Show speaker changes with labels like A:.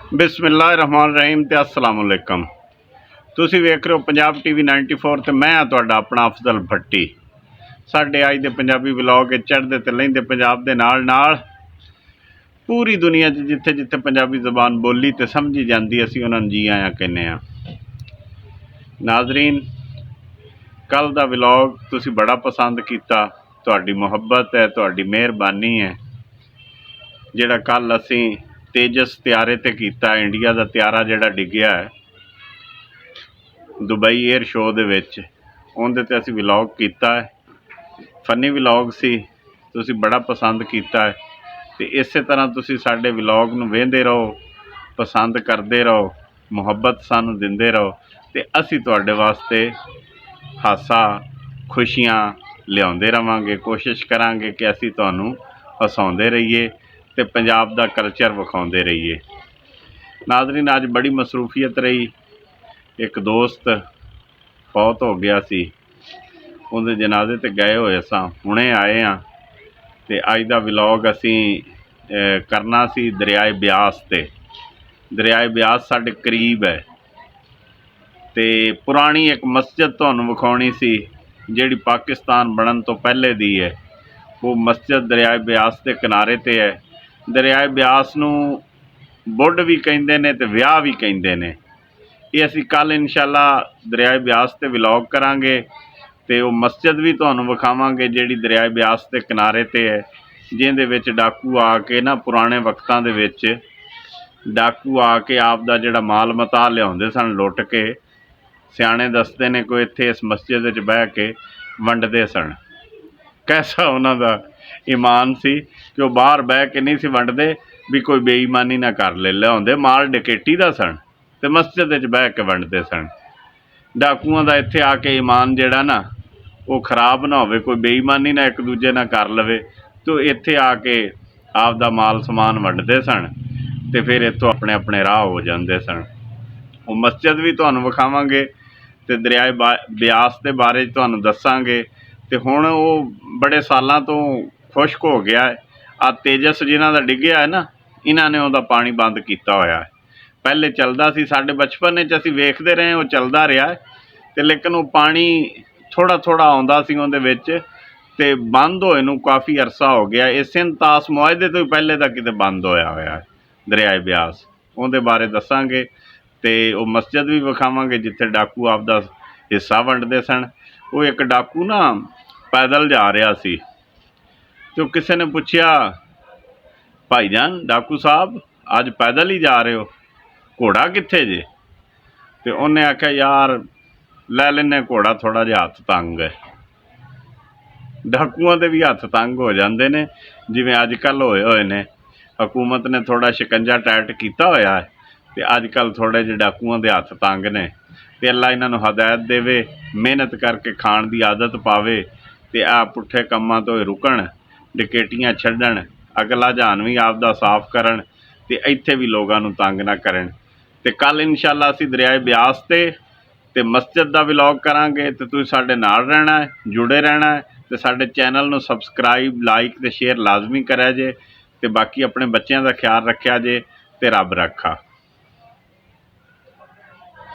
A: बिस्मिल्लाहिर्रहमानिर्रहीम ते अस्सलाम वालेकुम। तुसीं वेख रहे हो पंजाब टीवी 94 ते मैं तुहाडा अपना अफजल भट्टी। साडे अज दे पंजाबी व्लॉग चढ़दे ते लहिंदे पंजाब दे नाल नाल पूरी दुनिया जिथे जिथे पंजाबी ज़बान बोली ते समझी जाती असीं उन्हां नूं जी आयां कहने आ। नाज़रीन, कल दा व्लॉग तुसीं बड़ा पसंद कीता, तुहाडी मुहब्बत है, तुहाडी मेहरबानी है। जिहड़ा कल असीं तेजस त्यारे ते कीता, इंडिया का त्यारा जिहड़ा डिग्गिया है दुबई एयर शो दे विच, उहदे ते असीं व्लॉग कीता है। फनी व्लॉग सी, तुसीं बड़ा पसंद कीता है। ते इसे तरह तुसीं साडे व्लॉग नूं वेंदे रहो, पसंद करते रहो, मुहब्बत सानूं दिंदे रहो ते असीं तुहाडे वास्ते हासा खुशियां लियाउंदे रहांगे। कोशिश करांगे कि असीं तुहानूं हसाउंदे रहीए ते पंजाब दा कल्चर विखाउंदे रहीए। नाज़रीन, अज बड़ी मसरूफियत रही। एक दोस्त फौत हो गया सी, उहदे जनाजे ते गए होए सां, हुणे आए हाँ। ते अज दा व्लॉग असीं करना सी दरियाए ब्यास ते। दरियाए ब्यास साडे करीब है ते पुरानी एक मस्जिद तुहानूं विखाउणी सी जिहड़ी पाकिस्तान बनन तो पहले दी है। वो मस्जिद दरियाए ब्यास के किनारे ते है। दरियाए ब्यास नूं बुढ़ भी कहिंदे ने ते विआह भी कहिंदे ने। ये असीं कल इंशाअल्लाह दरियाए ब्यास ते व्लॉग करांगे ते वो मस्जिद भी तुहानूं विखावांगे जिहड़ी दरियाए ब्यास के किनारे ते है, जिहदे विच डाकू आके ना पुराने वक्तां दे विच डाकू आके आप दा जिहड़ा माल मता लिआउंदे सन लुट के। सियाणे दसदे ने कोई इत्थे इस मस्जिद विच बह के वंडदे सन। कैसा उन्हां दा ईमान सी कि वो बाहर बह के नहीं सी वंडदे भी कोई बेईमानी ना कर ले। लिआउंदे माल डकैती दा सन ते मस्जिद विच बह के वंडदे सन। डाकूआं दा इत्थे आके ईमान जिहड़ा ना वो खराब ना होवे, कोई बेईमानी ना एक दूजे ना कर लवे, तो इत्थे आके आप दा माल समान वंडदे सन ते फिर इत्थों अपने अपने राह हो जांदे सन। वो मस्जिद भी तुहानूं विखावांगे ते दरियाए ब्यास के बारे तुहानूं दस्सांगे। ते हुण वो बड़े सालों तो खुश्क हो गया है। आ तेजस जिन्हां दा डिग्गिया है ना, इन्हां ने उहदा पानी बंद किया होया है। पहले चलदा सी, साडे बचपन च असीं वेखदे रहे, वो चलदा रहा है ते लेकिन वो पानी थोड़ा थोड़ा आउंदा सी उहदे विच ते बंद होए नूं काफ़ी अरसा हो गया। इस इंतास मुआहदे तो ही पहले दा किते बंद होया होया है दरियाए ब्यास। उहदे बारे दस्सांगे ते वो मस्जिद भी विखावांगे जिथे डाकू आपदा हिस्सा वंडदे सन। वो एक डाकू ना पैदल जा रहा सी तो किसी ने पूछया, भाईजान डाकू साहब अज पैदल ही जा रहे हो, घोड़ा कित्थे जे? तो उन्हें आख्या, यार लै लेने घोड़ा, थोड़ा जिहा हथ तंग है। डाकुआं दे भी हथ तंग हो जाते ने जिवें अजकल होए होए ने। हुकूमत ने थोड़ा शिकंजा टाइट किया होया है ते अजकल थोड़े जे डाकुआं दे हथ तंग ने। ते अल्लाह इन्हां नूं हदायत देवे, मेहनत करके खाण दी आदत पावे ते आ पुट्ठे कम्मां तो रुकण, डकैतियां छड्डण, अगला जहान भी आपदा साफ करन ते इत्थे भी लोगां नूं तंग ना करन। ते कल इंशाअल्लाह असीं दरियाए ब्यास ते मस्जिद दा व्लॉग करांगे ते तुसीं साडे नाल रहना है, जुड़े रहना है ते साडे चैनल नूं सबसक्राइब, लाइक ते शेयर लाजमी करा जे ते बाकी अपने बच्चों का ख्याल रखिया जे ते रब रखा।